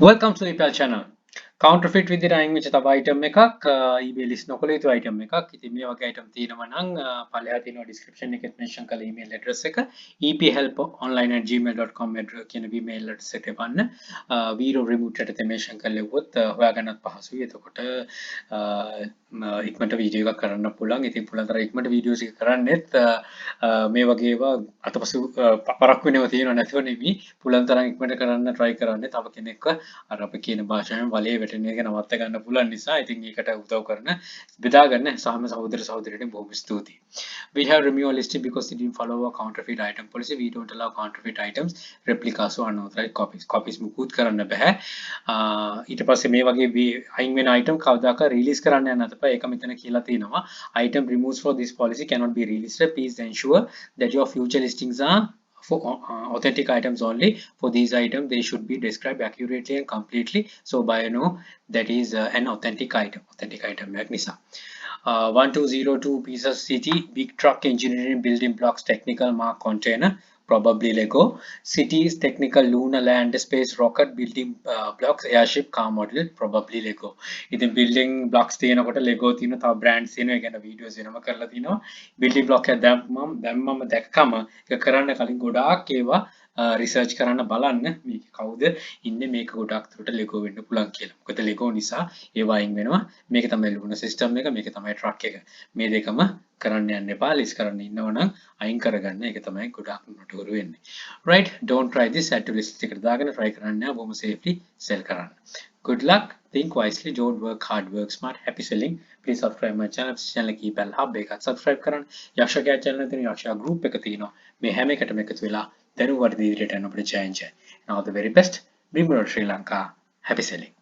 Welcome to the PL channel. Counterfeit විදිහට අයින් වෙච්ච තව item එකක් email list නොකළ යුතු item එකක්. ඉතින් මේ වගේ item තියෙනවා නම් පළයා තියෙනවා description එකේ mention කළ email address එක ephelponline@gmail.com කියන email address එකට එවන්න. video remote එකට mention කරලෙව්වොත් හොයාගන්නත් පහසුයි. එතකොට ඉක්මනට වීඩියෝ එකක් කරන්න පුළුවන්. ඉතින් පුළුවන් තරම් ඉක්මනට වීඩියෝස් එක කරන්නෙත් මේ වගේ ඒවා අතපසු පරක් වෙනව තියෙනවා නැතුව නෙමෙයි. පුළුවන් තරම් ඉක්මනට කරන්න try කරන්න තව කෙනෙක්ව අර අපි කියන භාෂාවෙන් වලේ වැටෙන එක නවත්ත ගන්න පුළුවන් නිසා ඉතින් ඒකට උදව් කරන බෙදා ගන්න සාම සහෝදර සහෝදරියන්ට බොහොම ස්තුතියි. We have removed our listing because it didn't follow our counterfeit item policy. We don't allow counterfeit items, replicas or unauthorized copies. Copies මුකුත් කරන්න බෑ. ඊට පස්සේ මේ වගේ අයින් වෙන item කවදාක release කරන්න යන්න නැතපා. ඒක මෙතන කියලා තියෙනවා. Item removed for this policy cannot be released. Please ensure that your future listings are for authentic items only. For these items they should be described accurately and completely, so buyer know that is an authentic item like nisa. 1202 pieces city big truck engineering building blocks technical mark container probably Lego. Cities technical lunar land space rocket building blocks airship car model probably Lego. ඉතින් building blocks තියෙනකොට Lego තියෙන තව brands තියෙනවා. ඒ කියන්නේ videos වෙනම කරලා තිනවා. building block එක දැම්මම දැක්කම ඒක කරන්න කලින් ගොඩාක් ඒවා රිසර්ච් කරන්න බලන්න මේක කවුද ඉන්නේ මේක ගොඩක් දුරට Lego වෙන්න පුළුවන් කියලා. මොකද Lego නිසා ඒවා අයින් වෙනවා. මේක තමයි ලුණ සිස්ටම් එක, මේක තමයි ට්‍රක් එක. මේ දෙකම කරන්න යන්න එපා. ලිස්ට් කරන්න ඉන්නවනම් අයින් කරගන්න. ඒක තමයි ගොඩක් නොටුරු වෙන්නේ. Right, don't try this. add to list එකට දාගෙන try කරන්න බොහොම safely sell කරන්න. Good luck. Think wisely. Don't work hard, work smart. Happy selling. Please subscribe my channel. channel එක PL hub එකත් subscribe කරන්න. යක්ෂයා channel එකේ යක්ෂයා group එක තියෙනවා. මේ හැම එකටම එකතු වෙලා දැනුවත් ඉදිරියට යන්න අපිට challenge. Now the very best. Bring Sri Lanka. Happy selling.